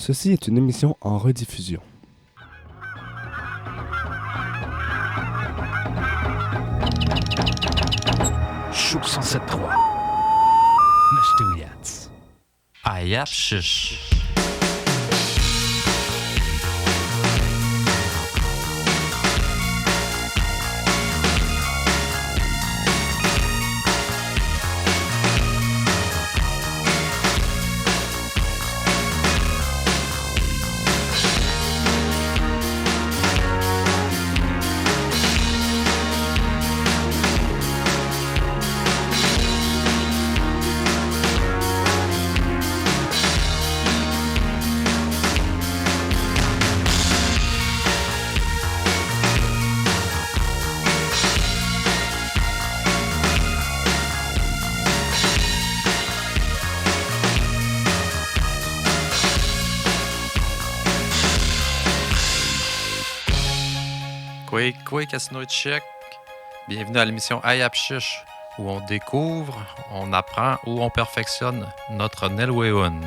Ceci est une émission en rediffusion. Chouk 107.3. Nashtouyats. Ayap shish. Quoi, Casino Check. Bienvenue à l'émission Ayap Shish, où on découvre, on apprend ou on perfectionne notre Nelweun.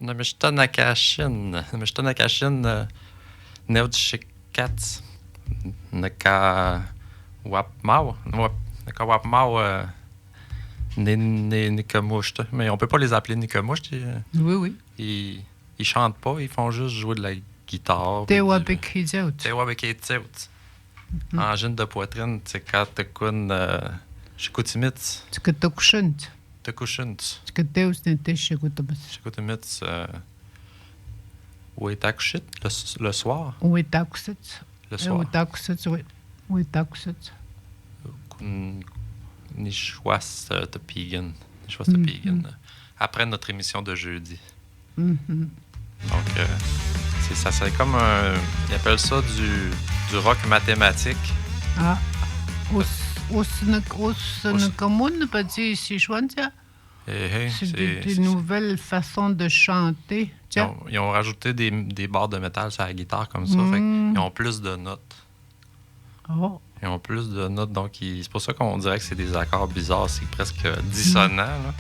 Namishtanakashin, Neodshikat, Naka Wapmau, Naka Wapmau, Nikamushta. Mais on peut pas les appeler Nikamushta. Oui. Ils chantent pas, ils font juste jouer de la guitare. Tewabekidzout. Tewabekidzout. Engine de poitrine, c'est quand t'écoutes Shikutimits. Tskatokushunt. Takushunt. Tskateus nete shikutabas. Shikutimits. Wetakushit, le soir. Wetakusut. Le soir. Wetakusut, oui. Wetakusut. Nishwas de Pigan. Nishwas de Pigan. Après notre émission de jeudi. Donc, c'est comme un... Ils appellent ça du rock mathématique. Ah. Osnakamun, pas dit si chouantia. C'est des nouvelles façons de chanter. Ils ont rajouté des barres de métal sur la guitare comme ça. Fait ils ont plus de notes. Oh. Ils ont plus de notes, donc c'est pour ça qu'on dirait que c'est des accords bizarres. C'est presque dissonant.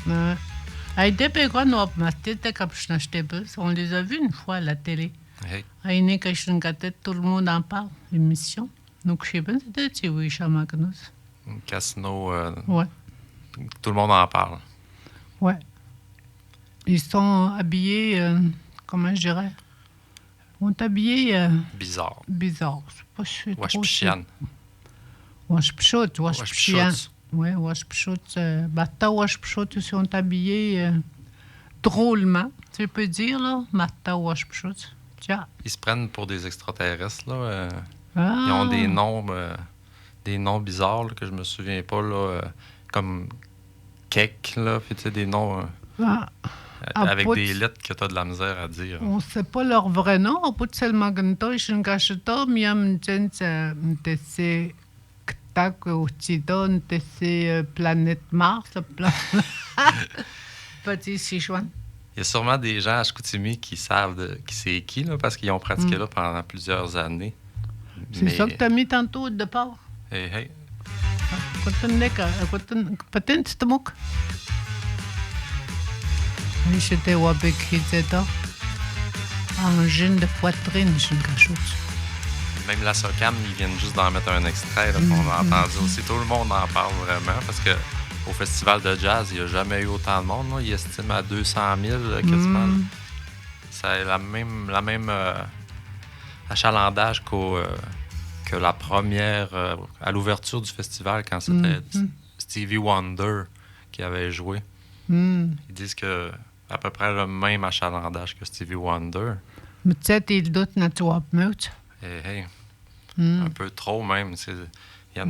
Là. On les a vus une fois à la télé. Hey. Tout le monde en parle, l'émission. Donc, je sais pas, c'était oui, Chamagnus. Casino, ouais. Tout le monde en parle. Ouais. Ils sont habillés, comment je dirais? Ils sont habillés... Bizarre. C'est pas Washpchian. Washpchian. Oui, Washpchut. Bata Washpchut, ils sont habillés drôlement, tu peux dire, là. Bata Washpchut. Tiens. Ils se prennent pour des extraterrestres, là. Ils ont des noms bizarres là, que je me souviens pas, là, comme Kek, là, puis tu sais, des noms avec des lettres que tu as de la misère à dire. On sait pas leur vrai nom. Au bout de ce magantoy, je ne cache pas, miam jens c'est Ktak ou Tidon, c'est planète Mars, petit Sichuan. Il y a sûrement des gens à Chicoutimi qui savent qui c'est qui, là, parce qu'ils ont pratiqué là pendant plusieurs années. C'est ça que tu as mis tantôt au départ? Hey. Peut-être c'est moque. Oui, j'étais Wabek Hitzeta. Engine de poitrine, je ne cache pas. Même la SOCAM, ils viennent juste d'en mettre un extrait. Là, qu'on a entendu aussi. Tout le monde en parle vraiment parce que au festival de jazz, il n'y a jamais eu autant de monde. Là. Ils estiment à 200 000 quasiment. C'est la même achalandage que la première, à l'ouverture du festival, quand c'était Stevie Wonder qui avait joué. Ils disent que à peu près le même achalandage que Stevie Wonder. Mais tu sais, t'es d'autres natural meute. Hey. Un peu trop même. Tu n'as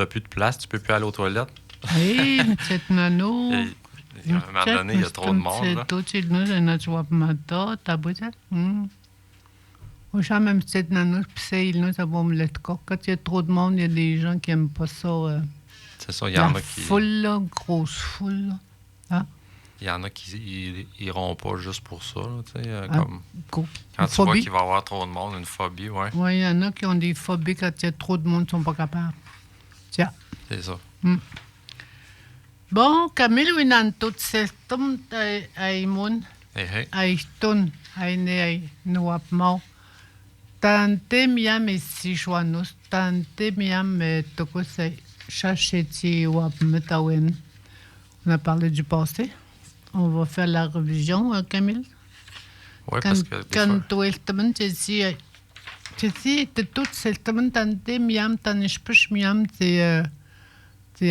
plus de place, tu peux plus aller aux toilettes. Oui, cette nano. À un moment donné, il y a trop de monde. Là. Même cette nano, quand il y a trop de monde, il y a des gens qui n'aiment pas ça. C'est ça, il y en a qui. Foule, là, grosse foule. Hein? Il y en a qui iront pas juste pour ça. Là, comme quand tu phobie. vois qu'il va y avoir trop de monde, une phobie, ouais. Oui, il y en a qui ont des phobies quand il y a trop de monde, ils ne sont pas capables. Tiens. C'est ça. Bon, Camille, il y a tout ce temps à Imon, à Iston, à Nouapmau. Tante miam ici, Joanous, tante miam tokosei, chacheti wapmetawen. On a parlé du passé. On va faire la révision, Camille. Oui, parce que quand tu es tu sais, tout ce temps, tante miam, tanishpush miam, c'est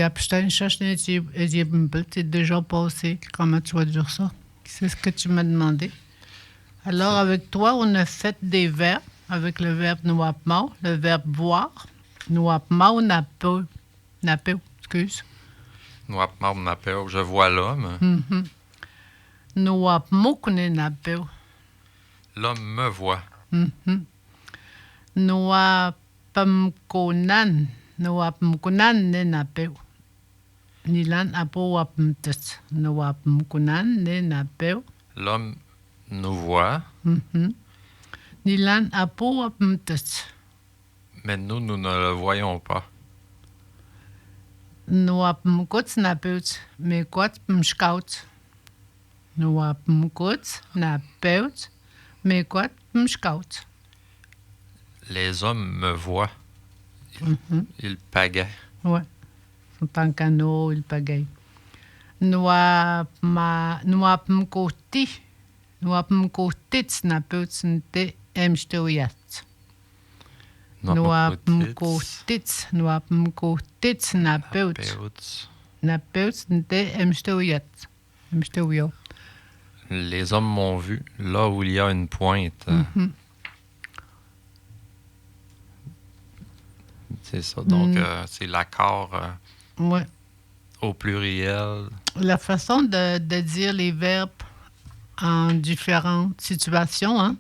abstain, chachnet, c'est déjà passé. Comment tu vas dire ça? C'est ce que tu m'as demandé. Alors, avec toi, on a fait des verbes. Avec le verbe nouapmau, le verbe voir. Nouapmau, napeu, excuse. Nouapmau, napeu, je vois l'homme. Nouapmoukne, napeu. L'homme me voit. Nouapamkonan, ne napeu. Nilan apo wapmtes. Nouapmkonan, ne napeu. L'homme nous voit. Nilan apo wapmtes. Mais nous ne le voyons pas. Nouapmkots napeut, mais quoi mshkaut. Nouapmkots napeut, mais quoi mshkaut. Les hommes me voient. Ils pagaient. Ouais. Sont en canot, ils pagaient. Nouapmkoti. Nouapmkotits napeut nte emstoyat. Nouapmkotits napeut. Napeut nte emstoyat. Emstoyo. Les hommes m'ont vu là où il y a une pointe. C'est ça. Donc, c'est l'accord au pluriel. La façon de dire les verbes en différentes situations, hein?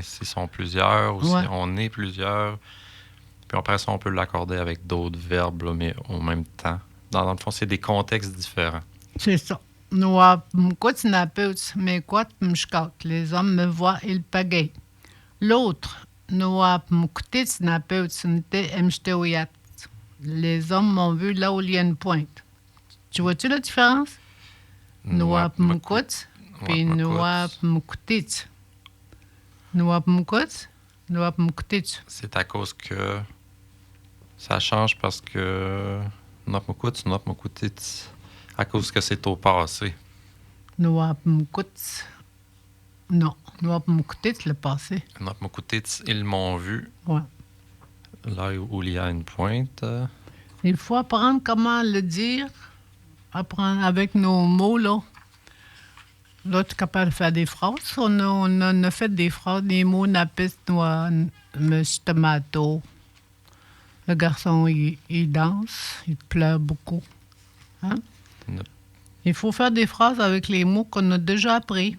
S'ils sont plusieurs ou si on est plusieurs. Puis après ça, on peut l'accorder avec d'autres verbes, là, mais au même temps. Dans le fond, c'est des contextes différents. C'est ça. Les hommes me voient, ils pagayent. L'autre, les hommes m'ont vu là où il y a une pointe. Tu vois-tu la différence? Nouapmkut puis Nouapmkutit. Nouapmkut, Nouapmkutit. C'est à cause que ça change parce que Nouapmkut, Nouapmkutit. À cause que c'est au passé. Nouapmkut. Non, Nouapmkutit, le passé. Nouapmkutit, ils m'ont vu. Ouais. Là où il y a une pointe. Il faut apprendre comment le dire. Apprendre avec nos mots, là. Là, tu es capable de faire des phrases. On a fait des phrases, des mots, napis, noix, monsieur tomato. Le garçon, il danse, il pleure beaucoup. Hein? Il faut faire des phrases avec les mots qu'on a déjà appris.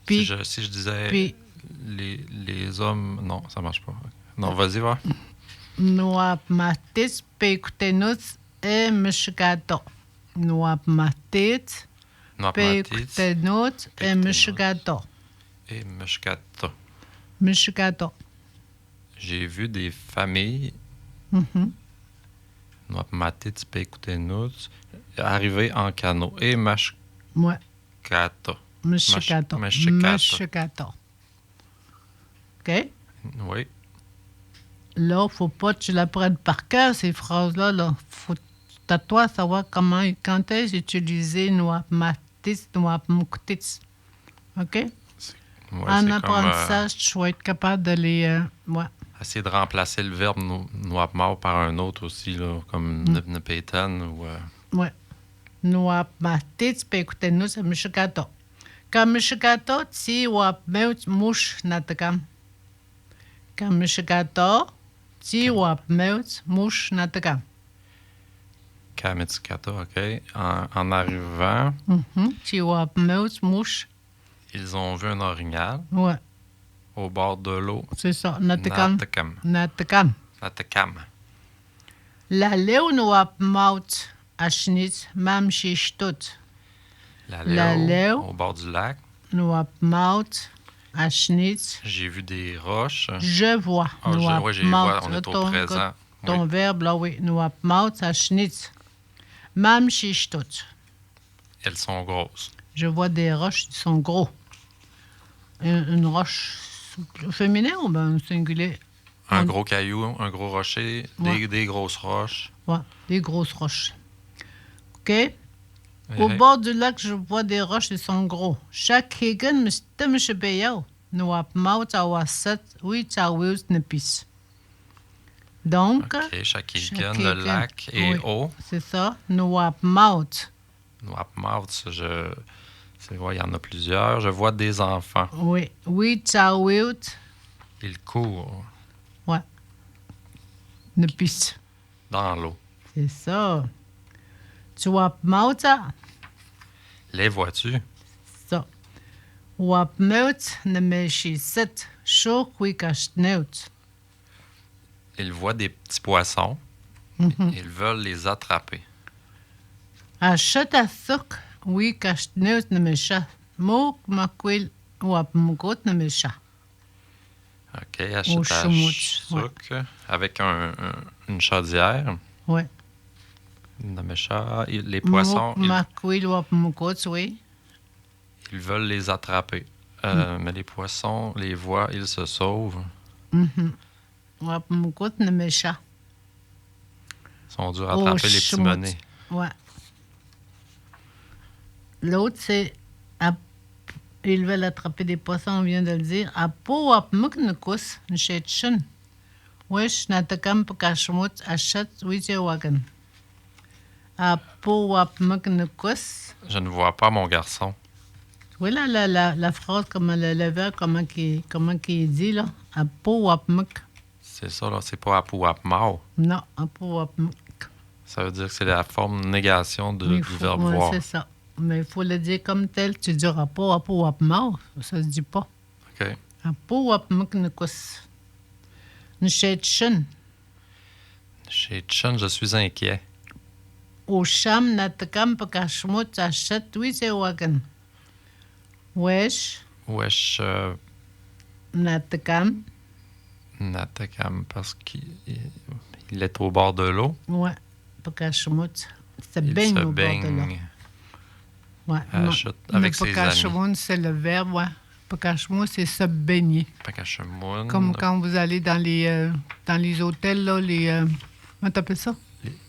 Puis, si je disais les hommes... Non, ça marche pas. Non, vas-y, va. Nouapmatis, pekutenus, et meshgato. Nouapmatis, pekutenus, et meshgato. Et meshgato. Meshgato. J'ai vu des familles... Nouapmatis, pekutenus, arriver en canot. Et meshgato. Meshgato. Meshgato. OK? Oui. Là, faut pas que tu l'apprennes par cœur, ces phrases-là. Là. Faut à toi savoir quand est-ce utiliser noapmatis, noapmuktis. OK? Ouais, En c'est apprentissage, tu vas être capable de les... ouais. Essayer de remplacer le verbe noapmau par un autre aussi, là, comme nepétan ou... Ouais. Noapmatis, puis écoutez-nous, c'est Michigato. Quand Michigato, ti wapmeut mush natakam. Quand Michigato, ti wapmeut mush natakam. Kametskata, OK. En arrivant, Ti wapmeut mush. ils ont vu un orignal Ouais, au bord de l'eau. c'est ça. Natakam. Natakam. Natakam. Natakam. La leu wapmeut ashnit mam shishtut. La La Léo, Léo. au bord du lac. Wapmeut ashnit. J'ai vu des roches. Je vois. Ah, je les vois, on est au présent. Ton Oui. verbe, là, oui. Wapmeut ashnit. Mam shishtut. Elles sont grosses. Je vois des roches qui sont gros. Une roche féminin ou bien singulier? Un gros caillou, un gros rocher, Ouais. des grosses roches. Ouais, des grosses roches. OK? Au bord du lac, je vois des roches qui sont gros. Chaque higan, mistamish nous apmaut awasat, oui, tawils nepis. Donc, OK, Shakigan, Shakigan, le lac est oui. haut. c'est ça, nous apmaut. Noapmouth, il y en a plusieurs. Je vois des enfants. Oui, oui, tawils, Ils courent ouais, nepis. dans l'eau. C'est ça. Tu apmaut ça? Les vois-tu? Ça. Wapmeut nemeshiset, shok wikashneut. Ils voient des petits poissons. Ils veulent les attraper. Ashatasuk wikashneut nemesha. Mok makwil wapmukot nemesha. OK, achète Shumut, avec une chaudière. Ouais. Les poissons, Mok makwil wapmukot, oui. ils veulent les attraper. Mais les poissons les voient, ils se sauvent. Wapmukot nemesha. Ils sont durs à attraper, les petits menés. Ouais. L'autre, c'est... Ils veulent attraper des poissons, on vient de le dire. Apo wapmuk nukus nchetchun. Wesh natakam pakashmut achat wijewagan. Apo wapmuk nukus. Je ne vois pas mon garçon. Oui, là, la phrase, comment le verbe, comment qu'il dit, là. Apo wapmuk. C'est ça, là. C'est pas Apu Apmau. Non, apo wapmuk. Ça veut dire que c'est la forme négation Mais du verbe ouais, voir. c'est ça. Mais il faut le dire comme tel. Tu diras pas apo wapmau. Ça se dit pas. OK. Apo wapmuk nukus. Nchetchun. Chez Chun, je suis inquiet. Usham natakam pakashmut achat wijewagan. Wesh Wesh, natakam. Natakam, parce qu'il est au bord de l'eau. Ouais, pakashmut. Se Il baigne se au bord de l'eau. baigne Ouais. avec ses amis. Pakashmut, c'est le verbe, ouais. Pakashmut, c'est se baigner. Pakashamun. Comme quand vous allez dans les hôtels, là, comment t'appelles ça?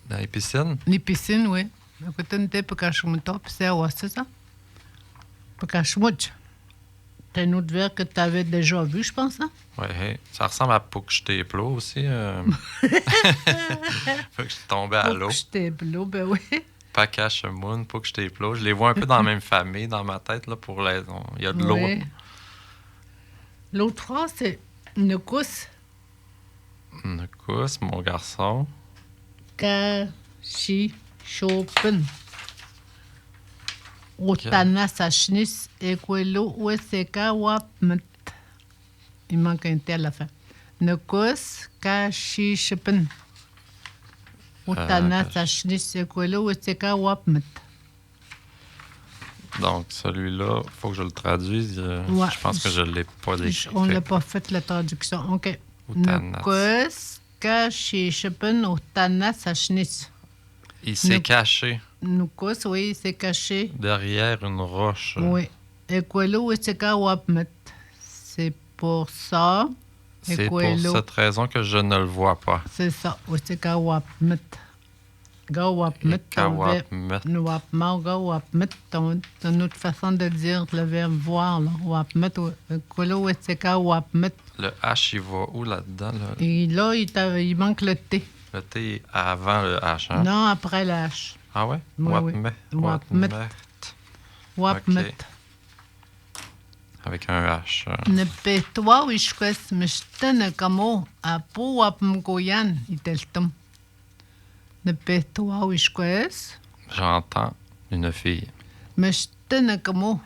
Dans les piscines. Les piscines, oui. Écoutez, pakashmut, puis c'est ça? Pakashmut. C'est un autre verbe que tu avais déjà vu, je pense, hein? Ouais, ça ressemble à Pukchteplo aussi. Faut que je suis tombé à l'eau. Pukchteplo, ben oui. Pakashamun, Pukchteplo. Je les vois un peu dans la même famille dans ma tête. Là, il y a de l'eau. Ouais. L'autre phrase, c'est Nukus Nukus, mon garçon. Kashi Chopin. Utana Sachnis Equelo Weseka Wapmet. Il manque un T à la fin. Nukus Kashi Chopin. Utana Sachnis Equelo Weseka Wapmet. Donc, celui-là, il faut que je le traduise. Ouais. Je pense que je ne l'ai pas décrit. On n'a pas fait la traduction. OK. Utanas. Nukus Kashi Chopin Utana Sachnis. Il s'est caché Nukus, oui, il s'est caché. derrière une roche. Oui. Equelo Weseka Wapmet. C'est pour ça. C'est pour cette raison que je ne le vois pas. C'est ça. Utsika wapmet. Ga wapmet. Kawapmet. Wapma, ga wapmet. C'est une autre façon de dire le verbe voir. Là. Wapmet. Kolo utsika wapmet. Le H, il va où là-dedans? Là? Et là, il manque le T. Le T est avant le H, hein? Non, après le H. Ah ouais? Oui, Wapmet. oui. Wapmet. Wapmet. Okay. Avec un H. Nepetwa wishkwes mishtana kamo apo wapmgoyan iteltum. Nepetwa wishkwes J'entends une fille. mishtana kamo.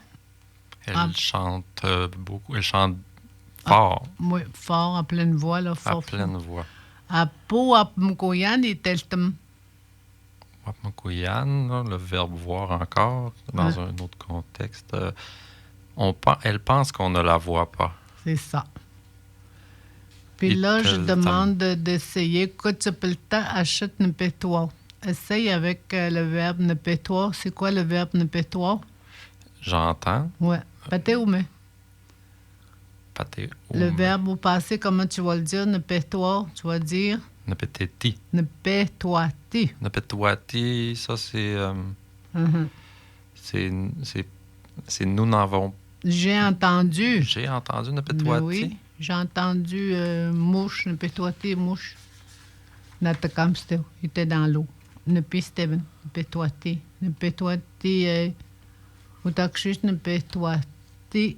Elle chante beaucoup. Elle chante fort. Oui, fort, à pleine voix, là, fort. À pleine voix. Apo wapmgoyan iteltum. Wapmakuyan, le verbe voir encore, dans un autre contexte. Elle pense qu'on ne la voit pas. C'est ça. Puis là, je demande d'essayer. Kutsapelta achète nepetwa. Essaye avec le verbe nepetwa. C'est quoi le verbe nepetwa? J'entends. Ouais. Pate ou mais? Pate ou Le verbe au passé, comment tu vas le dire? Nepetwa, tu vas dire? Nepeteti. Nepetwati. Nepetwati, ça c'est... C'est nous n'avons... J'ai entendu. J'ai entendu Nepetwati. Oui, j'ai entendu mouche, nepetwati, mouche. Natakamstew, il était dans l'eau. Nepisteven, nepetwati. Nepetwati, utakshis, nepetwati.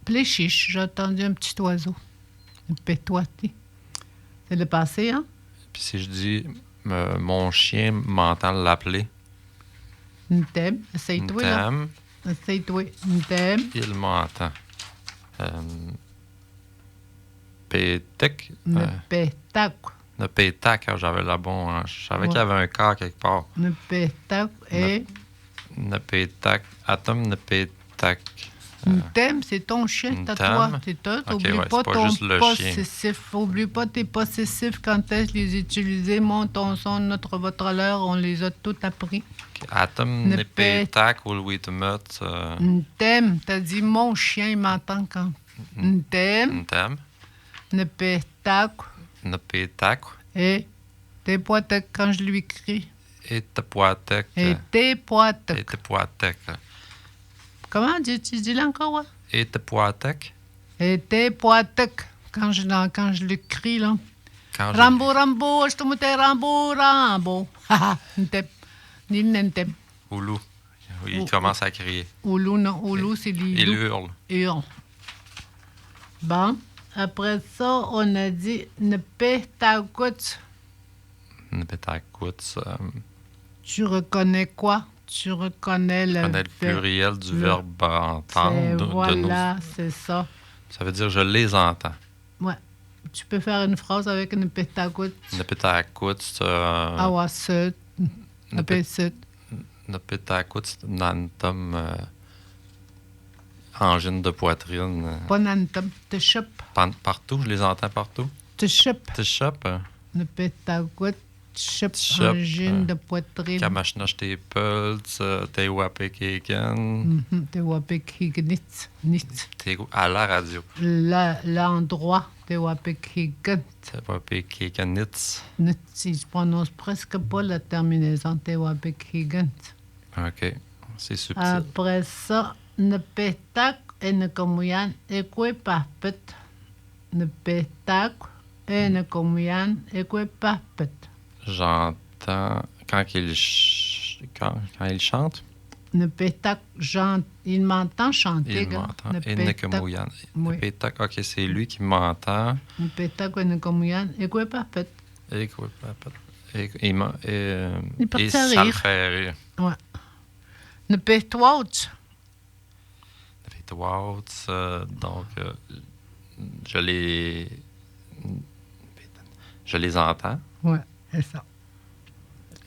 Pléchiche, j'ai entendu un petit oiseau. Nepetwati. C'est le passé, hein? Puis si je dis, mon chien m'entend l'appeler. Ntem, essaye-toi, là. Ntem. Essaye-toi. Ntem. Il m'entend. Pétek. Nepetac. Nepétac, j'avais la bonne. Je savais qu'il y avait un cas quelque part. Nepetac et... Nepétac. Atom nepétac. Ntem, c'est ton chien, t'as toi. C'est toi. T'oublies pas ton possessif. Oublie pas tes possessifs quand est-ce les utiliser. Mon, ton, son, notre, votre, leur, on les a tous appris. Atom nepétac ou Louis Tumut. Ntem, t'as dit mon chien, il m'entend quand. Ntem. Ntem. Nepétac. Nepétac. Et t'es poitec quand je lui crie. Et te poitec. Et t'es poitec. Et te poitec. Comment tu dis là encore, ouais? Et te poitec. Et t'es poitec. Quand je le crie, là. Rambo, Rambo, je te mets Rambo, Rambo. Haha, ntem. Ni n'entem. Oulou. Il commence à crier. Oulou, non. Oulou, c'est les Il loups. hurle. Hurle. Bon. Après ça, on a dit nepetagout. Nepetagout. Tu reconnais quoi? Tu reconnais le pluriel du verbe entendre. Voilà, c'est ça. Ça veut dire je les entends. Ouais. Tu peux faire une phrase avec nepetagout. Nepetagout. Awasut. Nepetagout. Nepetagout, nantum. Angine de poitrine. Pas nantum. Te chope. Partout, je les entends partout. Te chope. Te chope. Nepetagout. Chope. Angine de poitrine. Kamachnach tes pults, tes wapekeken. Tes wapekhignitz. T'es à la radio. L'endroit. Tes wapekhignitz. Tes wapekhekenitz. Il se prononce presque pas la terminaison. Tes wapekhignitz. OK. C'est subtil. Après ça, nepetak et nekomuyan ekwe parpet. Nepetak et nekomuyan ekwe parpet. J'entends quand il chante. Nepetak, il m'entend chanter. Il m'entend. Et Nekomuyan. Nepetak, OK, c'est lui qui m'entend. Nepetak et nekomuyan ekwe parpet. Ekwe parpet. Et ça le fait rire. Ouais. Nepetwouch. Nepetwouch, donc je les entends. Ouais, c'est ça.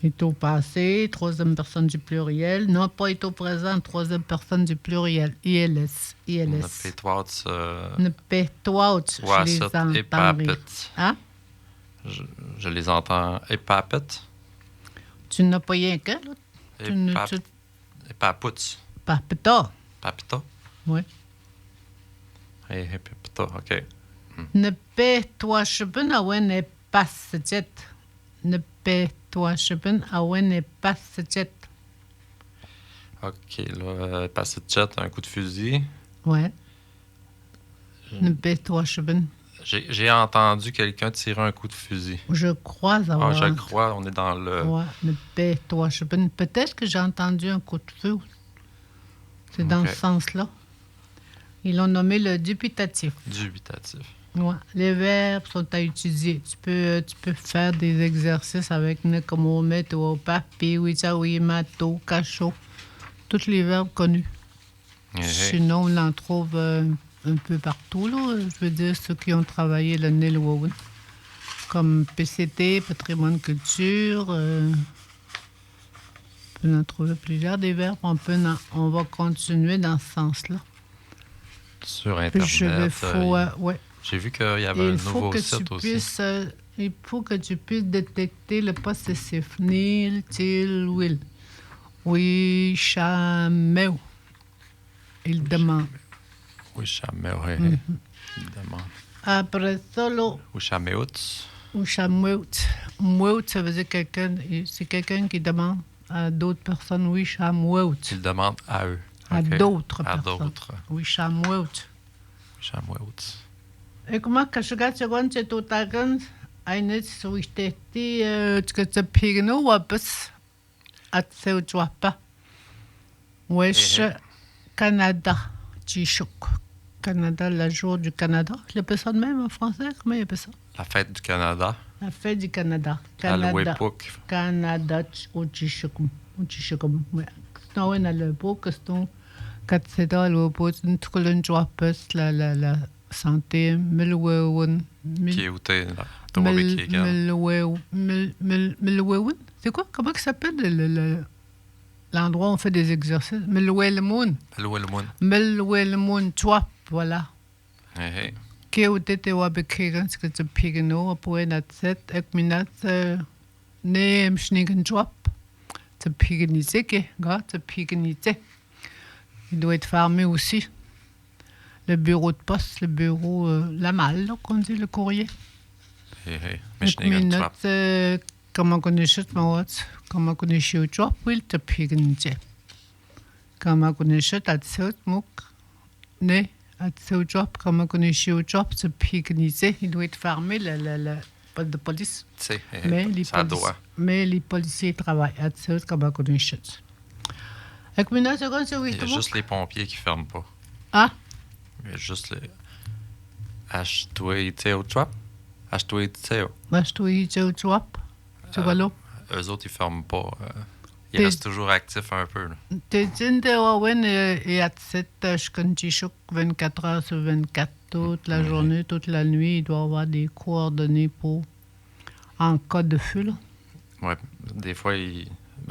Est au passé, troisième personne du pluriel. Non, pas est au présent, troisième personne du pluriel. ILS. Nepetwouch. Nepetwouch, je les entends rire. Hein? Je les entends épapet. Tu n'as pas rien qu'un, là? Épapouts. Papita. Papita? Oui. Épapita, OK. Ne pe toi cheben awen e passet. Ne pe toi cheben awen e passet. OK, là, passer de jet, un coup de fusil. Ouais. Ne pe toi cheben. J'ai entendu quelqu'un tirer un coup de fusil. Je crois Ah, avoir. je crois, on est dans le... Ouais, ne pe toi cheben. Peut-être que j'ai entendu un coup de feu. C'est dans Ok. ce sens-là. Ils l'ont nommé le dubitatif. Dubitatif. Ouais. Les verbes sont à utiliser. Tu peux faire des exercices avec nekomomet ou papi, wichawi, mato, cacho. Tous les verbes connus. Sinon, on en trouve un peu partout, là. Je veux dire, ceux qui ont travaillé le Nil Wowen. Comme PCT, patrimoine culture. On peut en trouver plusieurs des verbes. On va continuer dans ce sens-là. Sur Puis Internet. ouais. J'ai vu qu'il y Et avait un il faut nouveau que site tu aussi. puisses, il faut que tu puisses détecter le possessif. Nil, til, will. Oui, chameu. Il demande. Wishameut. Mhm. Il demande. Après ça, là, Wishameut. Wishameut. Meut, ça veut dire c'est quelqu'un qui demande à d'autres personnes. Wishameut. Il demande à eux. À OK. d'autres À personnes. d'autres. Wishameut. Wishameut. E kuma ka shiga tsegon tse totagan aine suisteti tske pigno wapes at seu twapa. Wesh Canada Tchishuk. Canada, la jour du Canada. Je l'appelle ça de même en français. Comment il appelle ça? La fête du Canada. La fête du Canada. À Canada. Loué-Pouc. Canada Tchishukum. Tchishukum. Non, on a le beau question. Quand c'est dans le beau, une troulon joapes, la santé, milwewen. Qui est outé là. Milwewen. Milwewen? C'est quoi? Comment ça s'appelle l'endroit où on fait des exercices? Milwewen. Milwewen Chwap, voilà. Hey. Qui ou t'étais ou avec quelqu'un que tu pigno, après notre set, et minat, ne m'schnigen Chwap. Tu pignisé, gars, tu pignisé. Il doit être fermé aussi. Le bureau de poste, le bureau, la malle, qu'on dit, le courrier. Hey. Comment connais je comment connais je au job, oui, tu pignisé. Comment connais je à ce mouk, ne, à ce job, comment connais je au job, tu pignisé. Il doit être fermé, le poste de police. Mais les policiers travaillent à ce comment connais je. Il y a juste les pompiers qui ne ferment pas. Ah? Il y a juste les... H2 Trap. H2 Tu vois là? Eux autres, ils ne ferment pas. Ils restent toujours actifs un peu. Tu dis que et à 7 je 24 heures sur 24, toute la journée, toute la nuit, il doit avoir des coordonnées pour en cas de feu. Là. Ouais, des fois, ils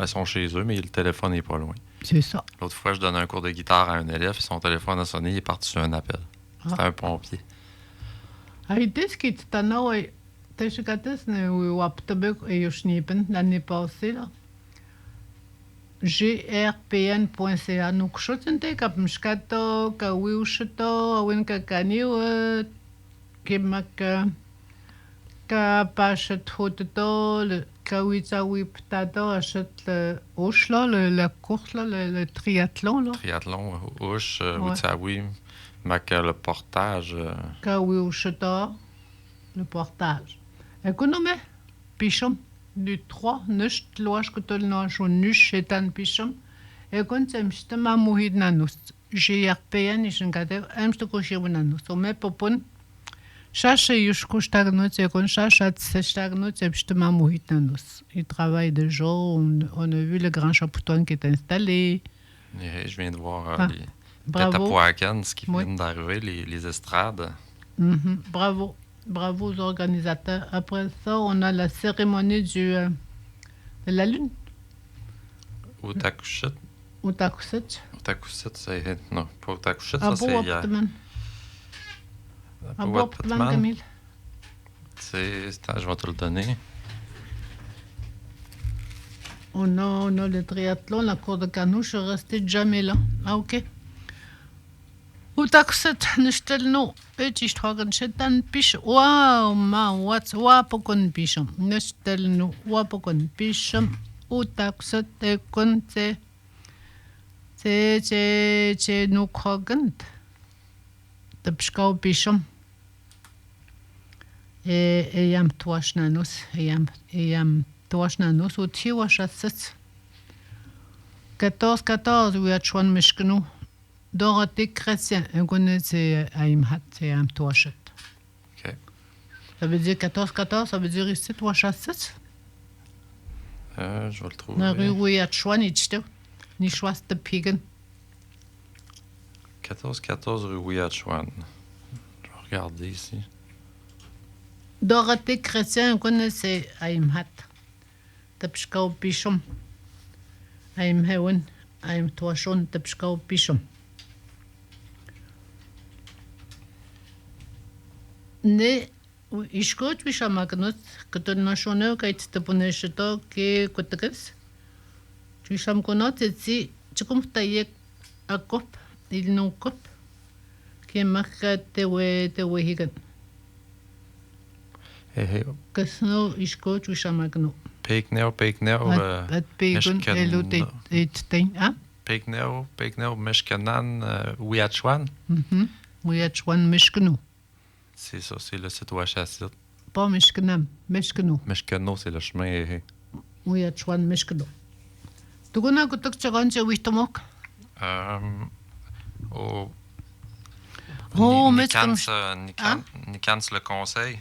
sont chez eux, mais le téléphone n'est pas loin. C'est ça. L'autre fois, je donnais un cours de guitare à un élève, son téléphone a sonné, il est parti sur un appel. C'était un pompier. L'année passée, là. grpn.ca. Donc, je suis dit que je suis la course, le triathlon. Là. Triathlon, Ouche, Outaouie, le portage. Le portage. Économie, Pichum, du 3, nicht loash que tu n'as pas chetan Pichum. Et quand tu m'as ma mouhid nanus, GRPN, je ne sais pas, je te couche au nanus. On met popon. Chaque jour, je t'agnose, et quand chaque t'agnose, je te ma mouhid nanus. Il travaille déjà, on a vu le grand chapouton qui est installé. Et je viens de voir les Petapoakan, ce qui vient d'arriver, les estrades. Bravo. Bravo aux organisateurs. Après ça, on a la cérémonie de la Lune. Otakushit. Otakushit, c'est... Non, pas Otakushit, ça c'est hier. Camille. Je vais te le donner. On a le triathlon, la cour de canot. Je suis restée jamais là. Ah, OK. Utakset nishtelnu echishtragan shetan pish wapokon pisham nishtelnu wapokon pisham utakset ekon te nukragant tapshkau pisham eyam tuashnanus eyam tuashnanus utiwashasat 14 wiachwan mishknu Dorothée Chrétien, on connaît c'est Aimhat, c'est un toachet. OK. Ça veut dire 14, ça veut dire ici toachet. Je vais le trouver. Na rue Ouiatchouan, ichto. Ni choix de pigen. 14 rue Ouiatchouan. Je vais regarder ici. Dorothée Chrétien, on connaît c'est Aimhat. Tapshkau Pichum. Aimhewen, Aim toachon, Tapshkau Pichum. Ne ishkot wishamagnos katonashoneo kaitstapuneshato ke kotakes wisham konot etsi chikum tayek akop ilnukop ke makka tewe higan kasno ishkot wishamagno Peekneo, at pegun elut et Peekneo, Meshkanan, Ouiatchouan. Ouiatchouan mishknu. C'est ça, c'est le site Ouachassit. Pas mishknam, mishknu. Meshkano, c'est le chemin. Ouiatchouan mishknu. Tuguna kutuk chagonche wihtomok. Nicans le conseil.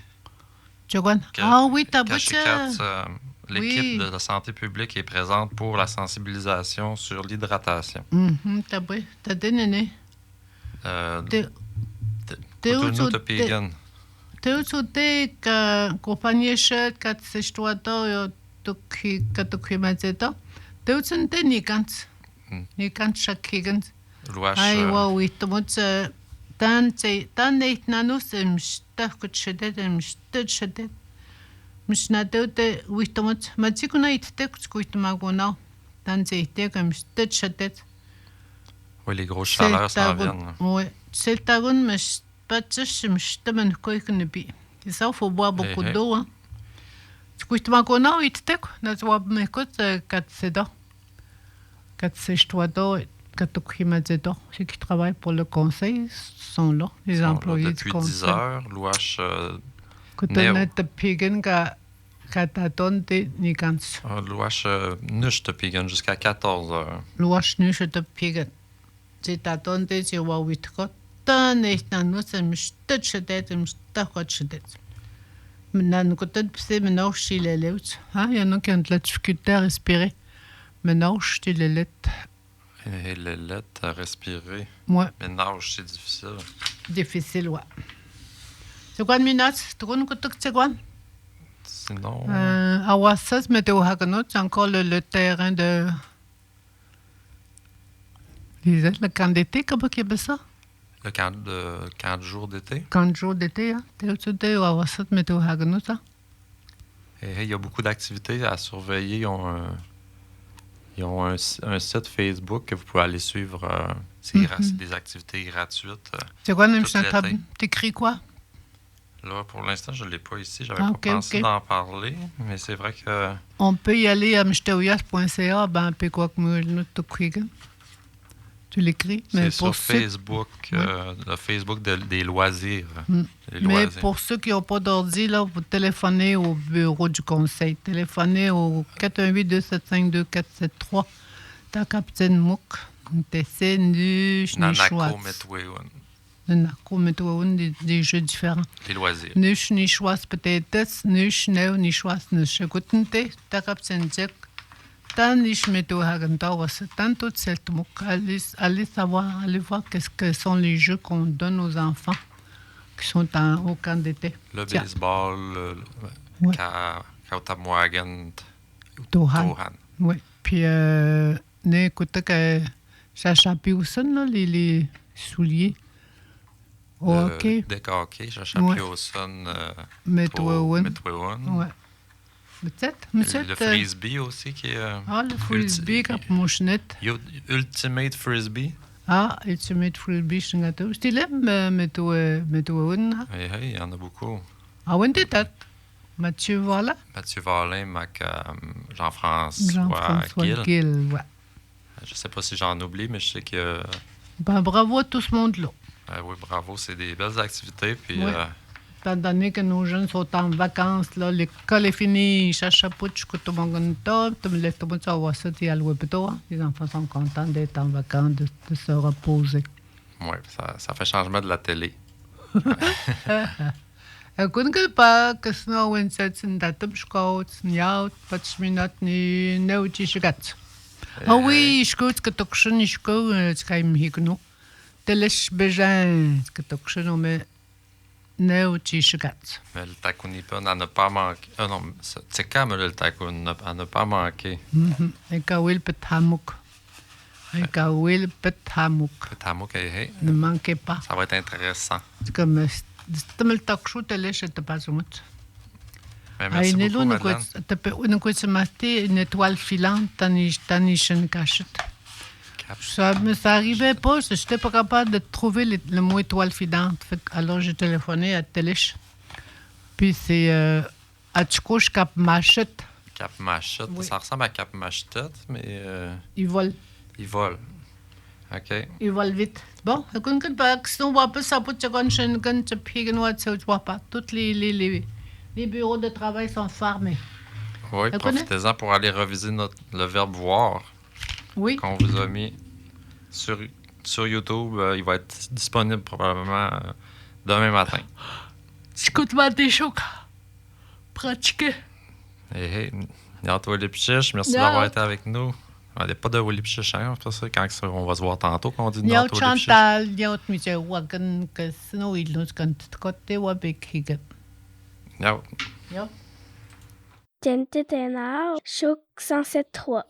Chagon. Oui, t'as l'équipe de la santé publique est présente pour la sensibilisation sur l'hydratation. T'as dénéné. Te compagnie chet kat sestuato tukhi mazeta. Te utsente nikant shakigant. Ai wa witomot tan neit nanus mstakut shedet mstet msnadete witomot matikuna ittek kuitmagona tan zeitek mstet shedet. Oui, les grosses chaleurs s'en viennent. Oui, c'est le tagon mais pas mshtaman koiknebi. Ça faut boire beaucoup d'eau. Hein. Kuitmagona ittek nazwab mekot katseda. Katseshtuado Katokimazedo, ceux qui travaillent pour le conseil sont là, les employés du conseil. Depuis 10 heures, Louache Neo. Pigen katatonte nikans. Louache nushte pigen jusqu'à 14 heures. Louache nushte pigen. C'est tatonte, c'est wawitkot. Tan est nan nous mstetchedet mstakotchedet. Maintenant, quand c'est maintenant chez les lettres, il y en a qui ont de la difficulté à respirer. Maintenant, chez les lettres. Et les lettres à respirer. Ouais. Ménage, c'est difficile. Difficile, ouais. C'est quoi une minute? Tu connais que c'est quoi? Sinon. À Wassas, météo Haganot, c'est encore le terrain de. Le camp d'été, comment il y a ça? Le camp de jour d'été? Camp de jour d'été, hein? Tu à Wassas, météo Haganot, ça? Il y a beaucoup d'activités à surveiller. Ils ont un site Facebook que vous pouvez aller suivre. C'est des activités gratuites. C'est quoi, même t'écris quoi? Là, pour l'instant, je ne l'ai pas ici. J'avais pas pensé d'en parler, mais c'est vrai que... On peut y aller à mjteouyas.ca, un peu quoi que nous tu l'écris. C'est sur Facebook, le Facebook des loisirs. Mais pour ceux qui n'ont pas d'ordi, là, vous téléphonez au bureau du conseil. Téléphonez au 418-275-2473. Ta capitaine Mouk. T'essaies nu, Nanako Metweun. Nanako Metweun, des jeux différents. Des loisirs. Nush, ni choix peut-être, nush, neo, ni choix, nush. Écoutez, ta capitaine Jack. Tant niche météo Hagantao, tant tout cette mouk. Allez savoir, allez voir qu'est-ce que sont les jeux qu'on donne aux enfants qui sont au camp d'été. Le baseball, le Kautamoagan, Tohan. Oui. Puis, écoutez que Chacha Piuson, les souliers. OK. Deck hockey, Chacha Piuson. Metweun. Ouais. Le frisbee aussi qui est... le frisbee, comme mon chenette. Ultimate Frisbee. Et tu mets full biche en gâteau. Je t'ai mais tu es Il y en a beaucoup. Ah, oui, t'es Mathieu, voilà. Mathieu Valin, Jean-François Gill, ouais. Je sais pas si j'en oublie, mais je sais que... Ben, bravo à tout ce monde-là. Oui, bravo, c'est des belles activités. Puis, Étant donné que nos jeunes sont en vacances, là, l'école est finie, ils cherchent pas de tout le monde, tu me laisses tout le monde savoir ça, tu es à l'ouépito. Les enfants sont contents d'être en vacances, de se reposer. Oui, ça fait changement de la télé. Kun ka pa kasno when sets in datum scouts niaut patchminat ni neuti shigat. Ah oui, scouts que tokshin scouts skaim higno. Telesh bejan que tokshin me neuti shigat. Mais le takounipa à ne pas manquer. Non, c'est quand le takoun à ne pas manquer. Eka will pethamuk. Eka will pethamuk. Pethamuk, Ne manquez pas. Ça va être intéressant. Comme le talk show telesh te pas much. Merci beaucoup, Madeleine. Une étoile filante, Tanishan Cachet. Ça arrivait pas, je n'étais pas capable de trouver le mot étoile filante. Alors j'ai téléphoné à Télish. Puis c'est à Tchouche Cap Machette. Cap Machette, oui. Ça ressemble à Cap Machette, mais. Il vole. Il vole. OK. Il vole vite. Bon, écoute, si on voit pas ça pour te pas. Tous les bureaux de travail sont fermés. Oui, profitez-en pour aller reviser le verbe voir. Oui. Qu'on vous a mis sur YouTube. Il va être disponible probablement demain matin. Écoute-moi des chocs. Pratiquez. Hey, toi les pichiches, merci d'avoir été avec nous. Il n'y a pas de Willy Pichiche, hein? C'est quand on va se voir tantôt qu'on dit non, toi les Chantal, il y a autre monsieur, wagan, que sinon il nous quand côté wabek higat. Yo. Gente Tenao, Choc 107.3.